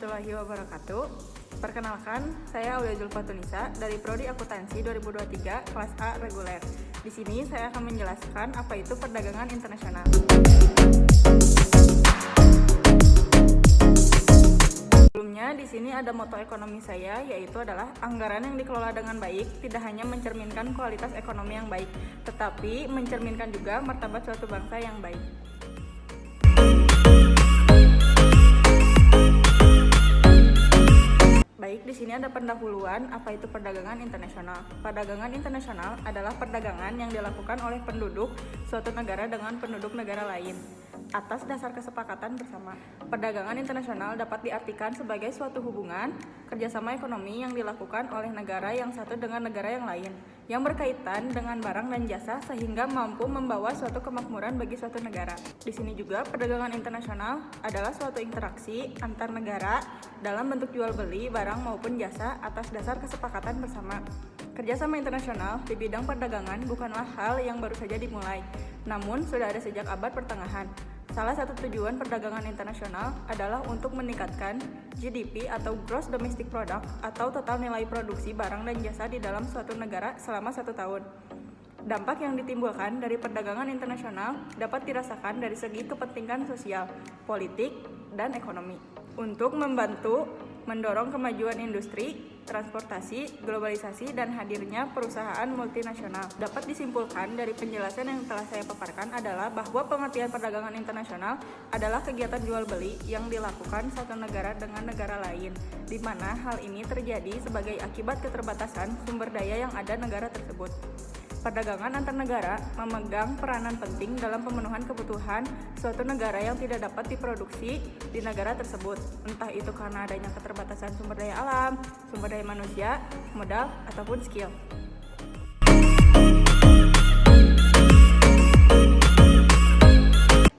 warahmatullahi wabarakatuh. Perkenalkan, saya Aulia Zulfatunisa dari Prodi Akuntansi 2023 kelas A reguler. Di sini saya akan menjelaskan apa itu perdagangan internasional. Sebelumnya, di sini ada moto ekonomi saya, yaitu adalah anggaran yang dikelola dengan baik tidak hanya mencerminkan kualitas ekonomi yang baik, tetapi mencerminkan juga martabat suatu bangsa yang baik. Baik, di sini ada pendahuluan apa itu perdagangan internasional. Perdagangan internasional adalah perdagangan yang dilakukan oleh penduduk suatu negara dengan penduduk negara lain atas dasar kesepakatan bersama. Perdagangan internasional dapat diartikan sebagai suatu hubungan kerjasama ekonomi yang dilakukan oleh negara yang satu dengan negara yang lain, yang berkaitan dengan barang dan jasa sehingga mampu membawa suatu kemakmuran bagi suatu negara. Di sini juga perdagangan internasional adalah suatu interaksi antar negara dalam bentuk jual beli barang maupun jasa atas dasar kesepakatan bersama. Kerjasama internasional di bidang perdagangan bukanlah hal yang baru saja dimulai, namun sudah ada sejak abad pertengahan. Salah satu tujuan perdagangan internasional adalah untuk meningkatkan GDP atau Gross Domestic Product atau total nilai produksi barang dan jasa di dalam suatu negara selama 1 tahun. Dampak yang ditimbulkan dari perdagangan internasional dapat dirasakan dari segi kepentingan sosial, politik, dan ekonomi. Untuk membantu mendorong kemajuan industri, transportasi, globalisasi, dan hadirnya perusahaan multinasional. Dapat disimpulkan dari penjelasan yang telah saya paparkan adalah bahwa pengertian perdagangan internasional adalah kegiatan jual beli yang dilakukan satu negara dengan negara lain, di mana hal ini terjadi sebagai akibat keterbatasan sumber daya yang ada negara tersebut. Perdagangan antar negara memegang peranan penting dalam pemenuhan kebutuhan suatu negara yang tidak dapat diproduksi di negara tersebut, entah itu karena adanya keterbatasan sumber daya alam, sumber daya manusia, modal, ataupun skill.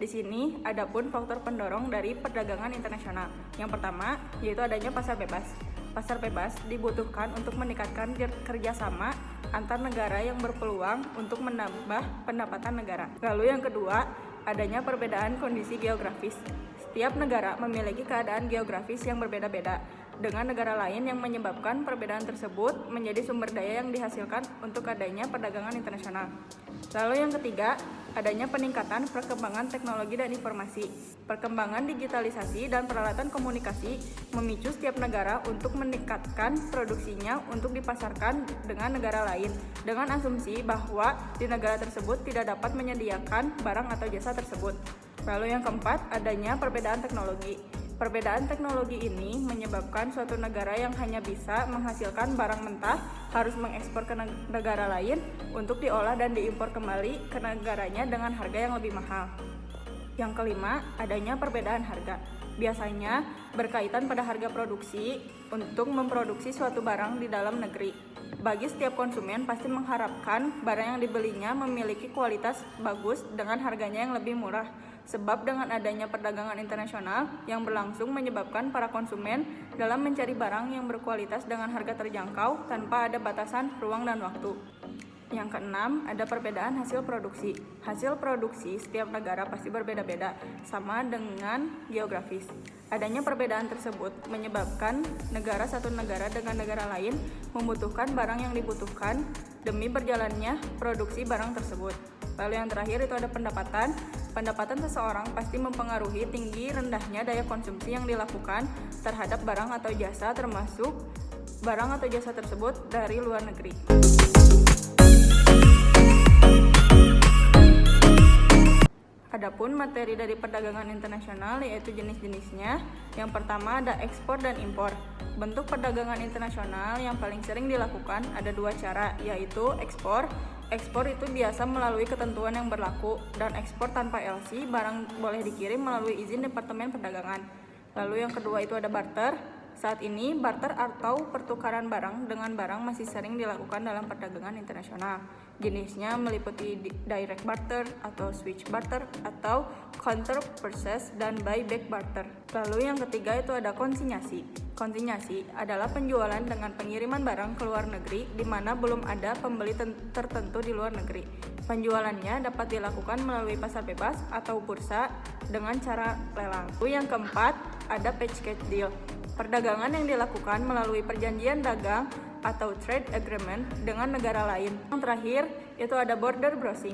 Di sini adapun faktor pendorong dari perdagangan internasional. Yang pertama yaitu adanya pasar bebas. Pasar bebas dibutuhkan untuk meningkatkan kerjasama antar negara yang berpeluang untuk menambah pendapatan negara. Lalu yang kedua, adanya perbedaan kondisi geografis. Setiap negara memiliki keadaan geografis yang berbeda-beda dengan negara lain yang menyebabkan perbedaan tersebut menjadi sumber daya yang dihasilkan untuk adanya perdagangan internasional. Lalu yang ketiga, adanya peningkatan perkembangan teknologi dan informasi. Perkembangan digitalisasi dan peralatan komunikasi memicu setiap negara untuk meningkatkan produksinya untuk dipasarkan dengan negara lain, dengan asumsi bahwa di negara tersebut tidak dapat menyediakan barang atau jasa tersebut. Lalu yang keempat, adanya perbedaan teknologi. Perbedaan teknologi ini menyebabkan suatu negara yang hanya bisa menghasilkan barang mentah harus mengekspor ke negara lain untuk diolah dan diimpor kembali ke negaranya dengan harga yang lebih mahal. Yang kelima, adanya perbedaan harga. Biasanya berkaitan pada harga produksi untuk memproduksi suatu barang di dalam negeri. Bagi setiap konsumen pasti mengharapkan barang yang dibelinya memiliki kualitas bagus dengan harganya yang lebih murah. Sebab dengan adanya perdagangan internasional yang berlangsung menyebabkan para konsumen dalam mencari barang yang berkualitas dengan harga terjangkau tanpa ada batasan ruang dan waktu. Yang keenam, ada perbedaan hasil produksi. Hasil produksi setiap negara pasti berbeda-beda, sama dengan geografis. Adanya perbedaan tersebut menyebabkan satu negara dengan negara lain membutuhkan barang yang dibutuhkan demi berjalannya produksi barang tersebut. Lalu yang terakhir itu ada pendapatan. Pendapatan seseorang pasti mempengaruhi tinggi rendahnya daya konsumsi yang dilakukan terhadap barang atau jasa, termasuk barang atau jasa tersebut dari luar negeri. Adapun materi dari perdagangan internasional yaitu jenis-jenisnya. Yang pertama ada ekspor dan impor. Bentuk perdagangan internasional yang paling sering dilakukan ada 2 cara, yaitu ekspor. Ekspor itu biasa melalui ketentuan yang berlaku, dan ekspor tanpa LC, barang boleh dikirim melalui izin Departemen Perdagangan. Lalu yang kedua itu ada barter. Saat ini, barter atau pertukaran barang dengan barang masih sering dilakukan dalam perdagangan internasional. Jenisnya meliputi direct barter atau switch barter atau counter purchase dan buyback barter. Lalu yang ketiga itu ada konsinyasi. Konsinyasi adalah penjualan dengan pengiriman barang ke luar negeri di mana belum ada pembeli tertentu di luar negeri. Penjualannya dapat dilakukan melalui pasar bebas atau bursa dengan cara lelang. Lalu yang keempat ada package deal. Perdagangan yang dilakukan melalui perjanjian dagang atau trade agreement dengan negara lain. Yang terakhir, itu ada border browsing.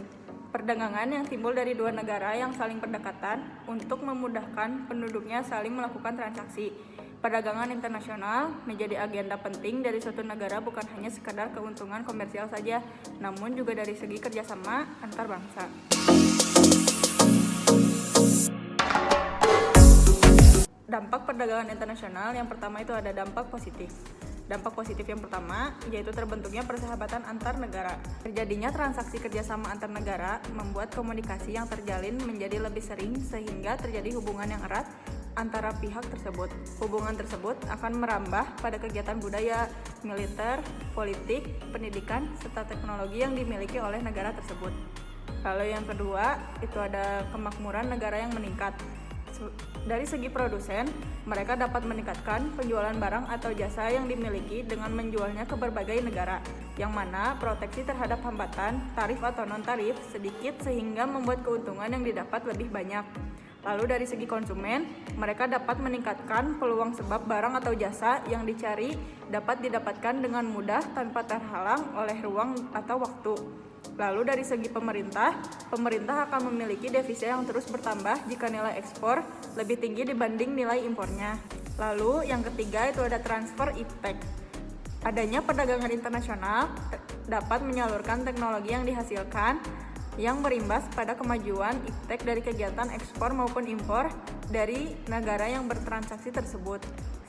Perdagangan yang timbul dari dua negara yang saling berdekatan untuk memudahkan penduduknya saling melakukan transaksi. Perdagangan internasional menjadi agenda penting dari suatu negara bukan hanya sekadar keuntungan komersial saja, namun juga dari segi kerjasama antar bangsa. Dampak perdagangan internasional yang pertama itu ada dampak positif. Dampak positif yang pertama yaitu terbentuknya persahabatan antar negara. Terjadinya transaksi kerjasama antar negara membuat komunikasi yang terjalin menjadi lebih sering sehingga terjadi hubungan yang erat antara pihak tersebut. Hubungan tersebut akan merambah pada kegiatan budaya, militer, politik, pendidikan, serta teknologi yang dimiliki oleh negara tersebut. Lalu yang kedua itu ada kemakmuran negara yang meningkat. Dari segi produsen, mereka dapat meningkatkan penjualan barang atau jasa yang dimiliki dengan menjualnya ke berbagai negara, yang mana proteksi terhadap hambatan, tarif atau non-tarif sedikit sehingga membuat keuntungan yang didapat lebih banyak. Lalu dari segi konsumen, mereka dapat meningkatkan peluang sebab barang atau jasa yang dicari dapat didapatkan dengan mudah tanpa terhalang oleh ruang atau waktu. Lalu dari segi pemerintah akan memiliki devisa yang terus bertambah jika nilai ekspor lebih tinggi dibanding nilai impornya. Lalu yang ketiga itu ada transfer iptek. Adanya perdagangan internasional dapat menyalurkan teknologi yang dihasilkan yang berimbas pada kemajuan iptek dari kegiatan ekspor maupun impor dari negara yang bertransaksi tersebut.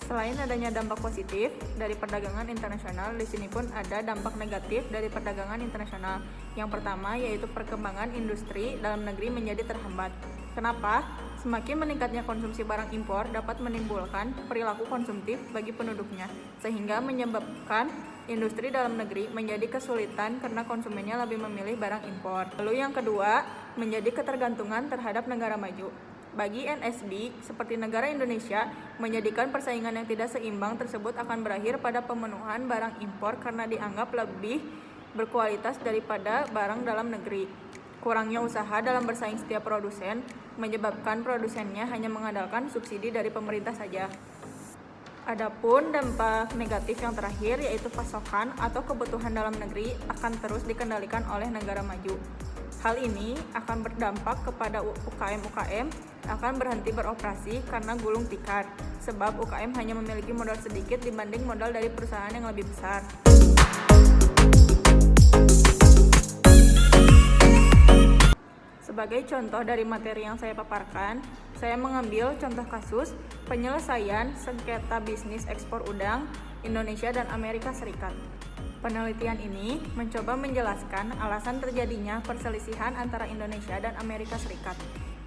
Selain adanya dampak positif dari perdagangan internasional, di sini pun ada dampak negatif dari perdagangan internasional. Yang pertama yaitu perkembangan industri dalam negeri menjadi terhambat. Kenapa? Semakin meningkatnya konsumsi barang impor dapat menimbulkan perilaku konsumtif bagi penduduknya, sehingga menyebabkan industri dalam negeri menjadi kesulitan karena konsumennya lebih memilih barang impor. Lalu yang kedua, menjadi ketergantungan terhadap negara maju. Bagi NSB, seperti negara Indonesia, menjadikan persaingan yang tidak seimbang tersebut akan berakhir pada pemenuhan barang impor karena dianggap lebih berkualitas daripada barang dalam negeri. Kurangnya usaha dalam bersaing setiap produsen menyebabkan produsennya hanya mengandalkan subsidi dari pemerintah saja. Adapun dampak negatif yang terakhir yaitu pasokan atau kebutuhan dalam negeri akan terus dikendalikan oleh negara maju. Hal ini akan berdampak kepada UKM-UKM akan berhenti beroperasi karena gulung tikar, sebab UKM hanya memiliki modal sedikit dibanding modal dari perusahaan yang lebih besar. Sebagai contoh dari materi yang saya paparkan, saya mengambil contoh kasus penyelesaian sengketa bisnis ekspor udang Indonesia dan Amerika Serikat. Penelitian ini mencoba menjelaskan alasan terjadinya perselisihan antara Indonesia dan Amerika Serikat.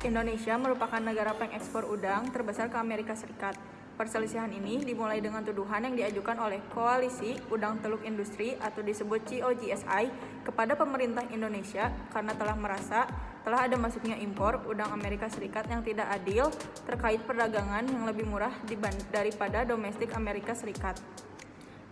Indonesia merupakan negara pengekspor udang terbesar ke Amerika Serikat. Perselisihan ini dimulai dengan tuduhan yang diajukan oleh Koalisi Udang Teluk Industri atau disebut COGSI kepada pemerintah Indonesia karena telah merasa telah ada masuknya impor udang Amerika Serikat yang tidak adil terkait perdagangan yang lebih murah daripada domestik Amerika Serikat.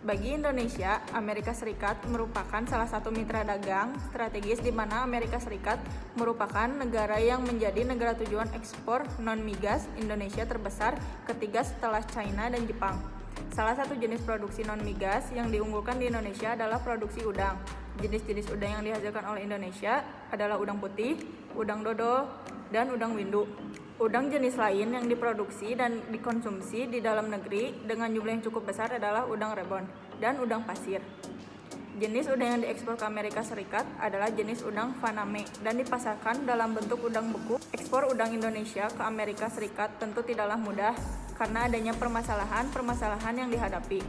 Bagi Indonesia, Amerika Serikat merupakan salah satu mitra dagang strategis di mana Amerika Serikat merupakan negara yang menjadi negara tujuan ekspor non-migas Indonesia terbesar ketiga setelah China dan Jepang. Salah satu jenis produksi non-migas yang diunggulkan di Indonesia adalah produksi udang. Jenis-jenis udang yang dihasilkan oleh Indonesia adalah udang putih, udang dodol, dan udang windu. Udang jenis lain yang diproduksi dan dikonsumsi di dalam negeri dengan jumlah yang cukup besar adalah udang rebon dan udang pasir. Jenis udang yang diekspor ke Amerika Serikat adalah jenis udang Faname dan dipasarkan dalam bentuk udang beku. Ekspor udang Indonesia ke Amerika Serikat tentu tidaklah mudah karena adanya permasalahan yang dihadapi.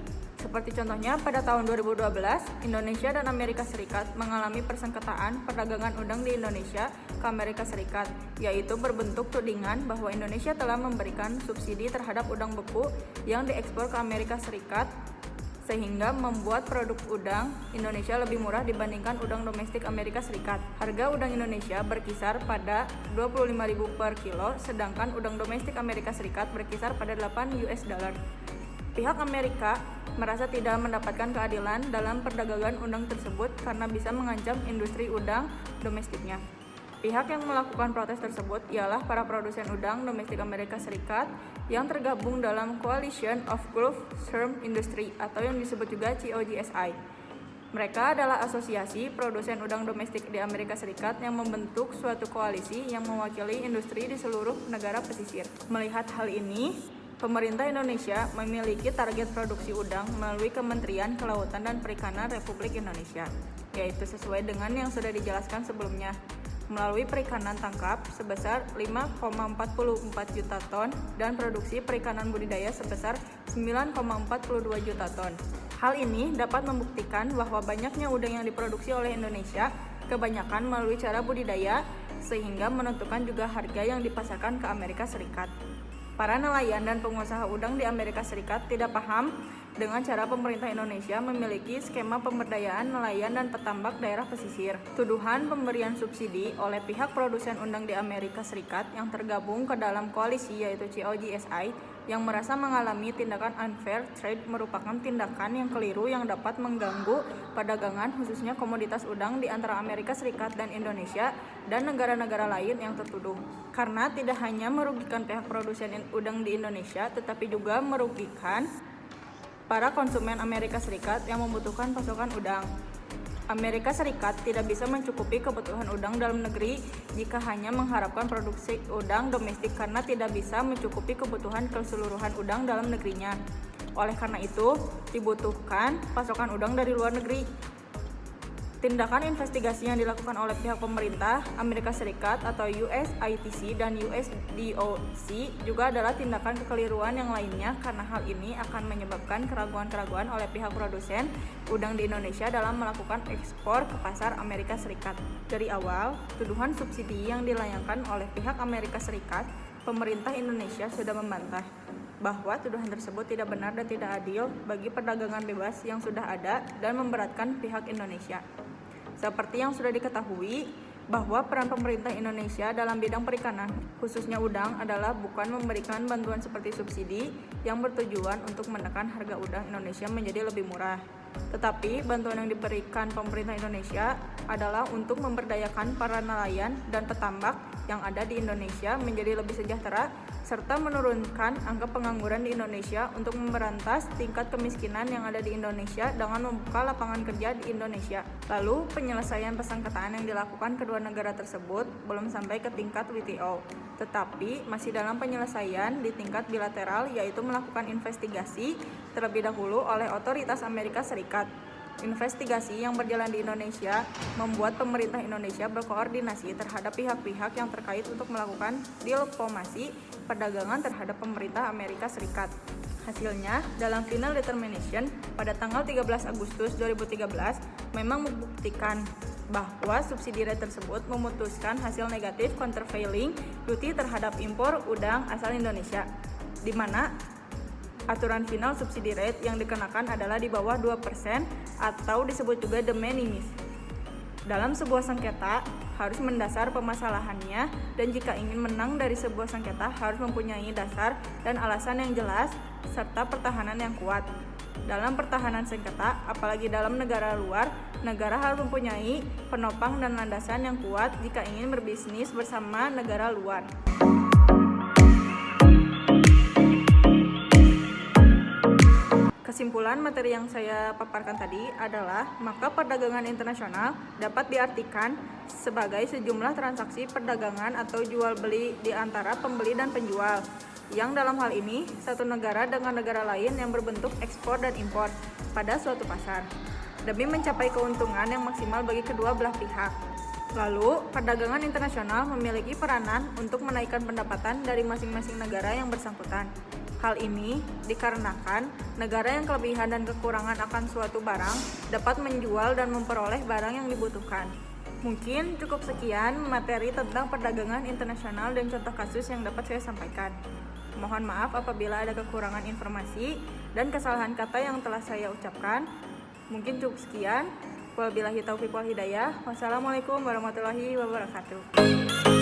Seperti contohnya pada tahun 2012, Indonesia dan Amerika Serikat mengalami persengketaan perdagangan udang di Indonesia ke Amerika Serikat, yaitu berbentuk tudingan bahwa Indonesia telah memberikan subsidi terhadap udang beku yang diekspor ke Amerika Serikat sehingga membuat produk udang Indonesia lebih murah dibandingkan udang domestik Amerika Serikat. Harga udang Indonesia berkisar pada 25.000 per kilo, sedangkan udang domestik Amerika Serikat berkisar pada 8 US dollar. Pihak Amerika merasa tidak mendapatkan keadilan dalam perdagangan udang tersebut karena bisa mengancam industri udang domestiknya. Pihak yang melakukan protes tersebut ialah para produsen udang domestik Amerika Serikat yang tergabung dalam Coalition of Gulf Shrimp Industry atau yang disebut juga COGSI. Mereka adalah asosiasi produsen udang domestik di Amerika Serikat yang membentuk suatu koalisi yang mewakili industri di seluruh negara pesisir. Melihat hal ini, pemerintah Indonesia memiliki target produksi udang melalui Kementerian Kelautan dan Perikanan Republik Indonesia, yaitu sesuai dengan yang sudah dijelaskan sebelumnya, melalui perikanan tangkap sebesar 5,44 juta ton dan produksi perikanan budidaya sebesar 9,42 juta ton. Hal ini dapat membuktikan bahwa banyaknya udang yang diproduksi oleh Indonesia kebanyakan melalui cara budidaya, sehingga menentukan juga harga yang dipasarkan ke Amerika Serikat. Para nelayan dan pengusaha udang di Amerika Serikat tidak paham dengan cara pemerintah Indonesia memiliki skema pemberdayaan nelayan dan petambak daerah pesisir. Tuduhan pemberian subsidi oleh pihak produsen udang di Amerika Serikat yang tergabung ke dalam koalisi yaitu COGSI yang merasa mengalami tindakan unfair trade merupakan tindakan yang keliru yang dapat mengganggu perdagangan khususnya komoditas udang di antara Amerika Serikat dan Indonesia dan negara-negara lain yang tertuduh. Karena tidak hanya merugikan pihak produsen udang di Indonesia tetapi juga merugikan para konsumen Amerika Serikat yang membutuhkan pasokan udang. Amerika Serikat tidak bisa mencukupi kebutuhan udang dalam negeri jika hanya mengharapkan produksi udang domestik karena tidak bisa mencukupi kebutuhan keseluruhan udang dalam negerinya. Oleh karena itu, dibutuhkan pasokan udang dari luar negeri. Tindakan investigasi yang dilakukan oleh pihak pemerintah Amerika Serikat atau USITC dan USDOC juga adalah tindakan kekeliruan yang lainnya karena hal ini akan menyebabkan keraguan-keraguan oleh pihak produsen udang di Indonesia dalam melakukan ekspor ke pasar Amerika Serikat. Dari awal, tuduhan subsidi yang dilayangkan oleh pihak Amerika Serikat, pemerintah Indonesia sudah membantah bahwa tuduhan tersebut tidak benar dan tidak adil bagi perdagangan bebas yang sudah ada dan memberatkan pihak Indonesia. Seperti yang sudah diketahui, bahwa peran pemerintah Indonesia dalam bidang perikanan, khususnya udang, adalah bukan memberikan bantuan seperti subsidi yang bertujuan untuk menekan harga udang Indonesia menjadi lebih murah. Tetapi bantuan yang diberikan pemerintah Indonesia adalah untuk memberdayakan para nelayan dan petambak yang ada di Indonesia menjadi lebih sejahtera serta menurunkan angka pengangguran di Indonesia untuk memberantas tingkat kemiskinan yang ada di Indonesia dengan membuka lapangan kerja di Indonesia. Lalu, penyelesaian persengketaan yang dilakukan kedua negara tersebut belum sampai ke tingkat WTO, tetapi masih dalam penyelesaian di tingkat bilateral, yaitu melakukan investigasi terlebih dahulu oleh otoritas Amerika Serikat. Investigasi yang berjalan di Indonesia membuat pemerintah Indonesia berkoordinasi terhadap pihak-pihak yang terkait untuk melakukan diplomasi perdagangan terhadap pemerintah Amerika Serikat. Hasilnya, dalam final determination pada tanggal 13 Agustus 2013 memang membuktikan bahwa subsidi rate tersebut memutuskan hasil negatif countervailing duty terhadap impor udang asal Indonesia, di mana aturan final subsidi rate yang dikenakan adalah di bawah 2% atau disebut juga de minimis. Dalam sebuah sengketa harus mendasar permasalahannya, dan jika ingin menang dari sebuah sengketa harus mempunyai dasar dan alasan yang jelas serta pertahanan yang kuat. Dalam pertahanan sengketa, apalagi dalam negara luar, negara harus mempunyai penopang dan landasan yang kuat jika ingin berbisnis bersama negara luar. Kesimpulan materi yang saya paparkan tadi adalah, maka perdagangan internasional dapat diartikan sebagai sejumlah transaksi perdagangan atau jual beli di antara pembeli dan penjual, yang dalam hal ini satu negara dengan negara lain yang berbentuk ekspor dan impor pada suatu pasar, demi mencapai keuntungan yang maksimal bagi kedua belah pihak. Lalu, perdagangan internasional memiliki peranan untuk menaikkan pendapatan dari masing-masing negara yang bersangkutan. Hal ini dikarenakan negara yang kelebihan dan kekurangan akan suatu barang dapat menjual dan memperoleh barang yang dibutuhkan. Mungkin cukup sekian materi tentang perdagangan internasional dan contoh kasus yang dapat saya sampaikan. Mohon maaf apabila ada kekurangan informasi dan kesalahan kata yang telah saya ucapkan. Mungkin cukup sekian. Wabillahi taufiq wal hidayah. Wassalamualaikum warahmatullahi wabarakatuh.